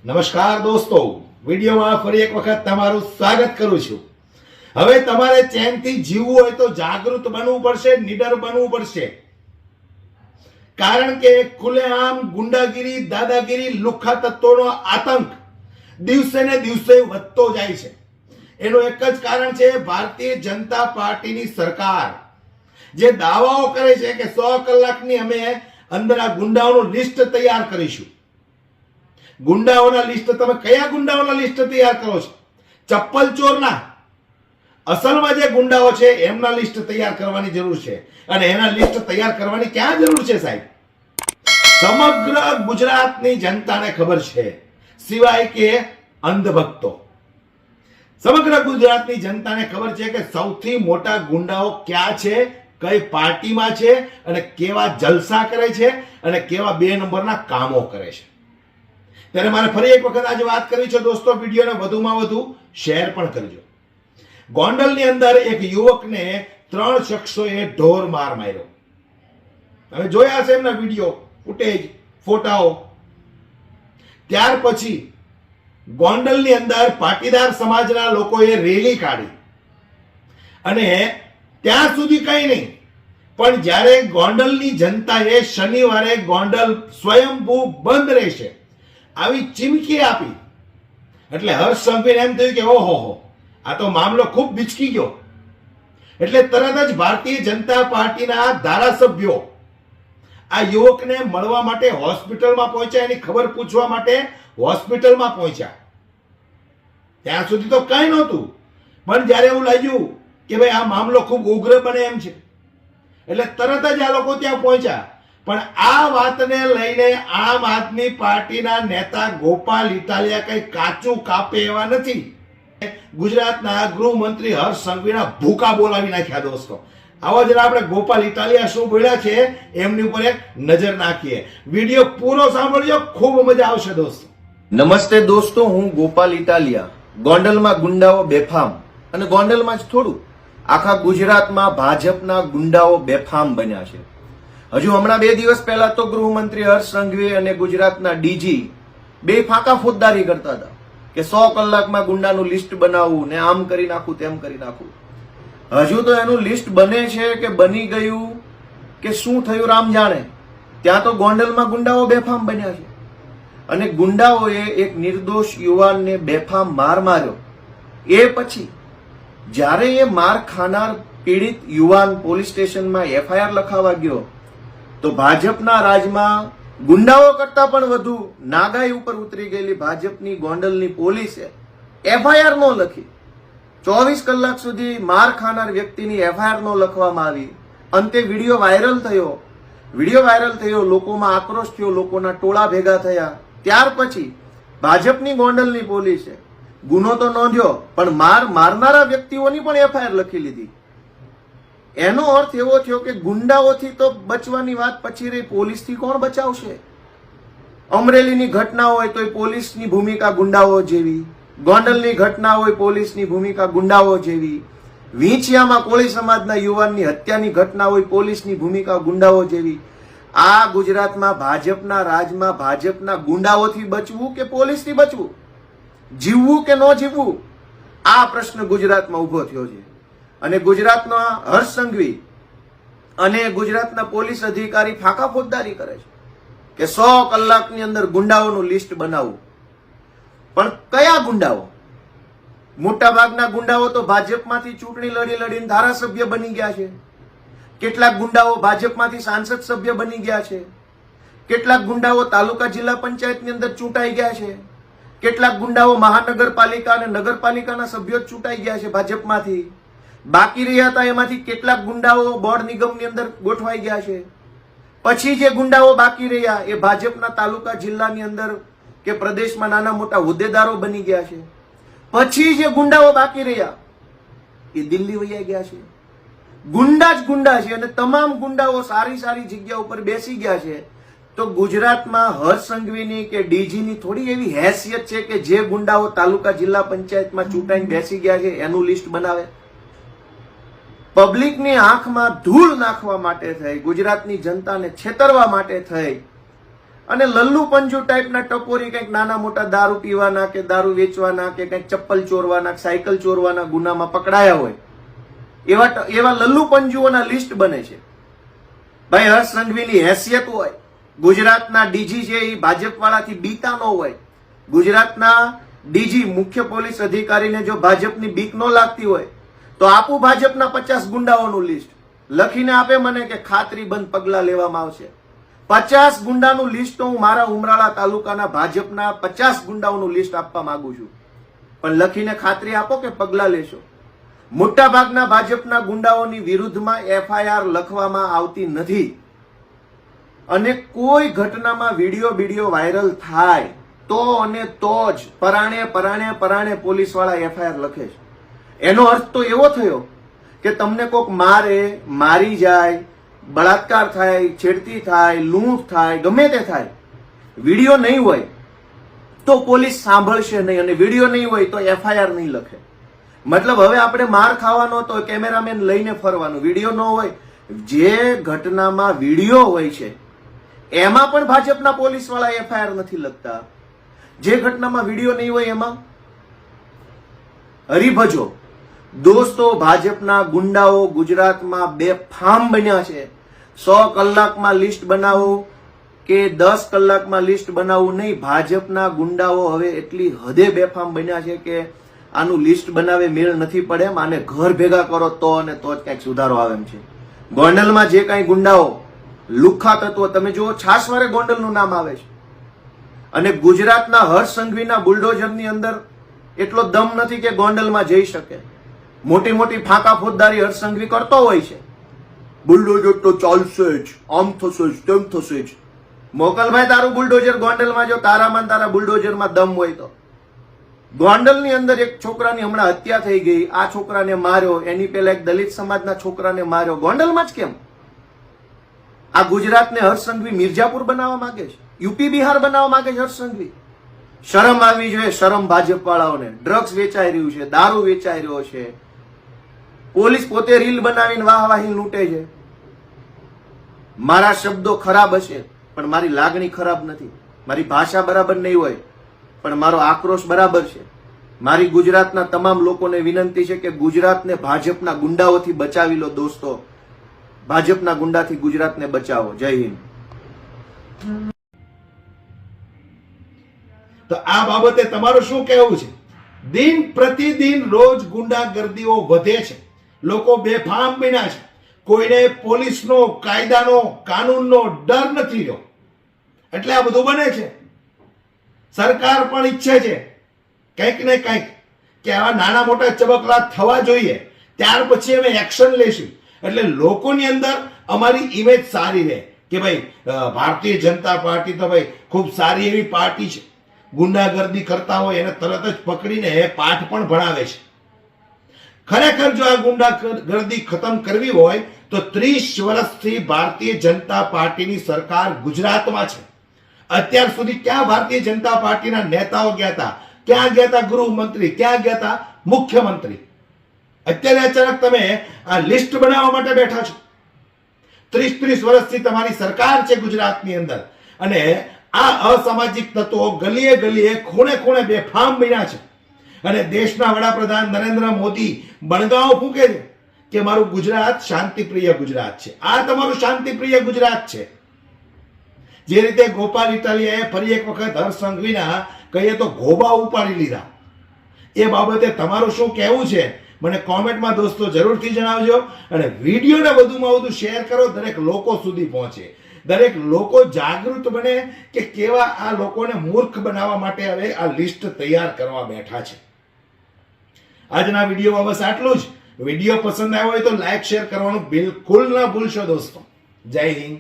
નમસ્કાર દોસ્તો, વિડીયોમાં ફરી એક વખત તમારું સ્વાગત કરું છું। હવે તમારે ચેનથી જીવવું હોય તો જાગૃત બનવું પડશે, નીડર બનવું પડશે। કારણ કે ખુલ્લેઆમ ગુંડાગીરી, દાદાગીરી, લુખ્ખા તત્વોનો આતંક દિવસે ને દિવસે વધતો જાય છે। એનું એક જ કારણ છે ભારતીય જનતા પાર્ટીની સરકાર, જે દાવાઓ કરે છે કે 100 કલાકની અમે અંદર આ ગુંડાઓનું લિસ્ટ તૈયાર કરીશું। ગુંડાઓના લિસ્ટ, તમે કયા ગુંડાઓના લિસ્ટ તૈયાર કરો છો? ચપ્પલ ચોરના? અસલમાં જે ગુંડાઓ છે એમના લિસ્ટ તૈયાર કરવાની જરૂર છે। અને એના લિસ્ટ તૈયાર કરવાની ક્યાં જરૂર છે સાહેબ? સમગ્ર ગુજરાતની જનતાને ખબર છે, સિવાય કે અંધભક્તો। સમગ્ર ગુજરાતની જનતાને ખબર છે કે સૌથી મોટા ગુંડાઓ ક્યાં છે, કઈ પાર્ટીમાં છે અને કેવા જલસા કરે છે અને કેવા 2 નંબરના કામો કરે છે। ત્યારે મારે ફરી એક વખત આજે વાત કરવી છે દોસ્તો, વિડીયોને વધુમાં વધુ શેર પણ કરજો। ગોંડલની અંદર એક યુવકને 3 શખ્સોએ ઢોર માર માર્યો। તમે જોયા હશે એમના વિડીયો, ફૂટેજ, ફોટાઓ। ત્યાર પછી ગોંડલની અંદર પાટીદાર સમાજના લોકોએ રેલી કાઢી અને ત્યાં સુધી કઈ નહીં, પણ જ્યારે ગોંડલની જનતાએ શનિવારે ગોંડલ સ્વયંભૂ બંધ રહેશે આવી ચીમકી આપી, એટલે હર્ષ સંઘવીને એમ થયું કે ઓહો, આ તો મામલો ખૂબ બિચકી ગયો। એટલે તરત જ ભારતીય જનતા પાર્ટીના ધારાસભ્યો આ યુવકને મળવા માટે હોસ્પિટલમાં પહોંચ્યા, એની ખબર પૂછવા માટે હોસ્પિટલમાં પહોંચ્યા। ત્યાં સુધી તો કઈ નહોતું, પણ જ્યારે એવું લાગ્યું કે ભાઈ આ મામલો ખૂબ ઉગ્ર બને એમ છે, એટલે તરત જ આ લોકો ત્યાં પહોંચ્યા। પણ આ વાતને લઈને આમ આદમી પાર્ટીના નેતા ગોપાલ ઇટાલિયા કઈ કાચું કાપે એવા નથી। ગુજરાતના ગૃહમંત્રી હર્ષ સંઘવીના ભૂકા બોલાવી નાખ્યા દોસ્તો। આવો જરા આપણે ગોપાલ ઇટાલિયા શું બોલ્યા છે એમની ઉપર એક નજર નાખીએ। વિડીયો પૂરો સાંભળજો, ખૂબ મજા આવશે દોસ્તો। નમસ્તે દોસ્તો, હું ગોપાલ ઇટાલિયા। ગોંડલમાં ગુંડાઓ બેફામ, અને ગોંડલમાં જ થોડું, આખા ગુજરાતમાં ભાજપના ગુંડાઓ બેફામ બન્યા છે। હજુ હમણાં 2 દિવસ પહેલા તો ગૃહમંત્રી હર્ષ સંઘવી અને ગુજરાતના ડીજી બે ફાંકા ફોજદારી કરતા હતા કે 100 કલાકમાં ગુંડાનું લિસ્ટ બનાવવું ને આમ કરી નાખું તેમ કરી નાખું। હજુ તો એનું લિસ્ટ બને છે કે બની ગયું કે શું થયું રામ જાણે। ત્યાં તો ગોંડલમાં ગુંડાઓ બેફામ બન્યા છે અને ગુંડાઓએ એક નિર્દોષ યુવાનને બેફામ માર માર્યો। એ પછી જ્યારે એ માર ખાનાર પીડિત યુવાન પોલીસ સ્ટેશનમાં FIR લખાવા ગયો તો ભાજપના રાજમાં ગુંડાઓ કરતા પણ વધુ નાગાઈ ઉપર ઉતરી ગયેલી ભાજપની ગોંડલની પોલીસે FIR નો લખી। 24 કલાક સુધી માર ખાનાર વ્યક્તિની FIR નો લખવામાં આવી। અંતે વિડીયો વાયરલ થયો, લોકોમાં આક્રોશ થયો, લોકોના ટોળા ભેગા થયા। ત્યાર પછી ભાજપની ગોંડલની પોલીસે ગુનો તો નોંધ્યો, પણ મારનારા વ્યક્તિઓની પણ FIR લખી લીધી। એનો અર્થ એવો થયો કે ગુંડાઓથી તો બચવાની વાત પછી રહી, પોલીસથી કોણ બચાવશે? અમરેલીની ઘટના હોય તો પોલીસની ભૂમિકા ગુંડાઓ જેવી, ગોંડલની ઘટના હોય પોલીસની ભૂમિકા ગુંડાઓ જેવી, વીંછિયામાં કોળી સમાજના યુવાનની હત્યાની ઘટના હોય પોલીસની ભૂમિકા ગુંડાઓ જેવી। આ ગુજરાતમાં ભાજપના રાજમાં ભાજપના ગુંડાઓથી બચવું કે પોલીસથી બચવું, જીવવું કે ન જીવવું, આ પ્રશ્ન ગુજરાતમાં ઉભો થયો છે। અને ગુજરાતના હર્ષ સંઘવી અને ગુજરાતના પોલીસ અધિકારી ફાંકા ફોજદારી કરે છે કે 100 કલાકની અંદર ગુંડાઓનું લિસ્ટ બનાવવું। પણ કયા ગુંડાઓ? મોટા ભાગના ગુંડાઓ તો ભાજપમાંથી ચૂંટણી લડીને ધારાસભ્ય બની ગયા છે। કેટલાક ગુંડાઓ ભાજપમાંથી સાંસદ સભ્ય બની ગયા છે। કેટલાક ગુંડાઓ તાલુકા જિલ્લા પંચાયતની અંદર ચૂંટાઈ ગયા છે। કેટલાક ગુંડાઓ મહાનગરપાલિકા અને નગરપાલિકાના સભ્યો ચૂંટાઈ ગયા છે ભાજપમાંથી। બાકી રહ્યા હતા એમાંથી કેટલાક ગુંડાઓ બોર્ડ નિગમની અંદર ગોઠવાઈ ગયા છે। પછી જે ગુંડાઓ બાકી રહ્યા એ ભાજપના તાલુકા જિલ્લાની અંદર કે પ્રદેશમાં નાના મોટા હોદ્દેદારો બની ગયા છે। પછી જે ગુંડાઓ બાકી રહ્યા એ દિલ્હી વયા ગયા છે। ગુંડા જ ગુંડા છે અને તમામ ગુંડાઓ સારી જગ્યા ઉપર બેસી ગયા છે। તો ગુજરાતમાં હર્ષ સંઘવીની કે ડીજીની થોડી એવી હેસિયત છે કે જે ગુંડાઓ તાલુકા જિલ્લા પંચાયતમાં ચૂંટાઈને બેસી ગયા છે એનું લિસ્ટ બનાવે। પબ્લિકની આંખમાં ધૂળ નાખવા માટે થઈ, ગુજરાતની જનતાને છેતરવા માટે થઈ અને લલ્લુ પંજુ ટાઈપના ટપોરી કંઈક નાના મોટા દારૂ પીવાના કે દારૂ વેચવાના કે કંઈક ચપ્પલ ચોરવાના સાયકલ ચોરવાના ગુનામાં પકડાયા હોય એવા લલ્લુ પંજુઓના લિસ્ટ બને છે. ભાઈ હર્ષ સંઘવીની હેસિયત હોય, ગુજરાતના ડીજી છે એ ભાજપ વાળાથી બીતા ન હોય, ગુજરાતના ડીજી મુખ્ય પોલીસ અધિકારીને જો ભાજપની બીક ન લાગતી હોય તો આપું ભાજપના 50 ગુંડાઓનું લિસ્ટ લખીને આપે મને કે ખાતરીબંધ પગલા લેવામાં આવશે. 50 ગુંડાનું લિસ્ટ તો હું મારા ઉમરાળા તાલુકાના ભાજપના 50 ગુંડાઓનું લિસ્ટ આપવા માંગુ છું, પણ લખીને ખાતરી આપો કે પગલા લેશો. મોટા ભાગના ભાજપના ગુંડાઓની વિરુદ્ધમાં એફઆઈઆર લખવામાં આવતી નથી અને કોઈ ઘટનામાં વિડીયો વાયરલ થાય તો અને તો જ પરાણે પોલીસ વાળા એફઆઈઆર લખે છે. એનો અર્થ તો એવો થયો કે તમને કોક મારે, મારી જાય, બળાત્કાર થાય, છેડતી થાય, લૂંટ થાય, ગમે તે થાય, વિડીયો નહીં હોય તો પોલીસ સાંભળશે નહીં અને વિડીયો નહીં હોય તો એફઆઈઆર નહીં લખે. મતલબ હવે આપણે માર ખાવાનો તો કેમેરામેન લઈને ફરવાનું, વિડીયો ન હોય. જે ઘટનામાં વિડીયો હોય છે એમાં પણ ભાજપના પોલીસ વાળા એફઆઈઆર નથી લખતા, જે ઘટનામાં વિડીયો નહીં હોય એમાં હરિભજો. દોસ્તો, ભાજપના ગુંડાઓ ગુજરાતમાં બેફામ બન્યા છે. 100 કલાકમાં લિસ્ટ બનાવો કે 10 કલાકમાં લિસ્ટ બનાવવું નહીં, ભાજપના ગુંડાઓ હવે એટલી હદે બેફામ બન્યા છે કે આનું લિસ્ટ બનાવે મેળ નથી પડે એમ. આને ઘર ભેગા કરો તો અને તો જ કઈક સુધારો આવે એમ છે. ગોંડલમાં જે કઈ ગુંડાઓ લુખ્ખા તત્વો, તમે જુઓ છાસવારે ગોંડલનું નામ આવે છે અને ગુજરાતના હર્ષ સંઘવીના બુલડોઝરની અંદર એટલો દમ નથી કે ગોંડલમાં જઈ શકે. મોટી મોટી ફાંકા ફોજદારી હર્ષ સંઘવી કરતો હોય છે, બુલડોઝર તો ચાલશે જ, આમ થશે જ, તેમ થશે જ. મોકલભાઈ તારું બુલડોઝર ગોંડલમાં, જો તારામાં તારા બુલડોઝરમાં દમ હોય તો. ગોંડલની અંદર એક છોકરાની હમણાં હત્યા થઈ ગઈ, આ છોકરાને માર્યો, એની પહેલા એક દલિત સમાજના છોકરાને માર્યો, ગોંડલમાં જ કેમ? આ ગુજરાતને હર્ષ સંઘવી મિર્જાપુર બનાવવા માંગે છે, યુપી બિહાર બનાવવા માંગે છે હર્ષ સંઘવી. શરમ આવવી જોઈએ, શરમ ભાજપ વાળાઓને. ડ્રગ્સ વેચાઈ રહ્યું છે, દારૂ વેચાઈ રહ્યો છે, પોલીસ પોતે રીલ બનાવીને વાહવાહી લૂંટે છે. મારા શબ્દો ખરાબ હશે પણ મારી લાગણી ખરાબ નથી, મારી ભાષા બરાબર નહીં હોય પણ મારો આક્રોશ બરાબર છે. મારી ગુજરાતના તમામ લોકોને વિનંતી છે કે ગુજરાતને ભાજપના ગુંડાઓથી બચાવી લો દોસ્તો. ભાજપના ગુંડાથી ગુજરાતને બચાવો. જય હિન્દ. તો આ બાબતે તમારું શું કહેવું છે? દિન પ્રતિદિન રોજ ગુંડાગર્દીઓ વધે છે, લોકો બેફામ બન્યા છે, કોઈને પોલીસનો, કાયદાનો, કાનૂનનો ડર નથી રહ્યો, એટલે આ બધું બને છે. સરકાર પણ ઈચ્છે છે કંઈક ને કંઈક કે આવા નાના મોટા ચબકલા થવા જોઈએ, ત્યાર પછી અમે એક્શન લેશું, એટલે લોકોની અંદર અમારી ઇમેજ સારી રહે કે ભાઈ ભારતીય જનતા પાર્ટી તો ભાઈ ખૂબ સારી એવી પાર્ટી છે. ગુંડાગર્દી કરતા હોય એને તરત જ પકડીને પાઠ પણ ભણાવે છે. ખરેખર જો આ ગુંડાગર્દી ખતમ કરવી હોય તો 30 વર્ષથી ભારતીય જનતા પાર્ટીની સરકાર ગુજરાતમાં છે. અત્યાર સુધી ક્યાં ભારતીય જનતા પાર્ટીના નેતાઓ ગયા હતા? ક્યાં ગયા હતા ગૃહમંત્રી? ક્યાં ગયા હતા મુખ્યમંત્રી? અત્યારે અચાનક તમે આ લિસ્ટ બનાવવા માટે બેઠા છો. 30 વર્ષથી તમારી સરકાર છે ગુજરાતની અંદર અને આ અસામાજિક તત્વો ગલીએ ગલીએ ખૂણે ખૂણે બેફામ બન્યા છે અને દેશના વડાપ્રધાન નરેન્દ્ર મોદી બણગાઓ ફૂંકે છે કે મારું ગુજરાત શાંતિપ્રિય ગુજરાત છે. આ તમારું શાંતિપ્રિય ગુજરાત છે. જે રીતે ગોપાલ ઇટાલિયાએ ફરી એક વખત હર્ષ સંઘવીના કહીએ તો ગોબા ઉપાડી લીધા, એ બાબતે તમારું શું કહેવું છે મને કોમેન્ટમાં દોસ્તો જરૂરથી જણાવજો અને વિડીયોને વધુમાં વધુ શેર કરો, દરેક લોકો સુધી પહોંચે, દરેક લોકો જાગૃત બને કે કેવા આ લોકોને મૂર્ખ બનાવવા માટે હવે આ લિસ્ટ તૈયાર કરવા બેઠા છે. આજના વિડીયોમાં બસ આટલું જ. વિડીયો પસંદ આવ્યો હોય તો લાઈક શેર કરવાનું બિલકુલ ના ભૂલશો દોસ્તો. જય હિન્દ.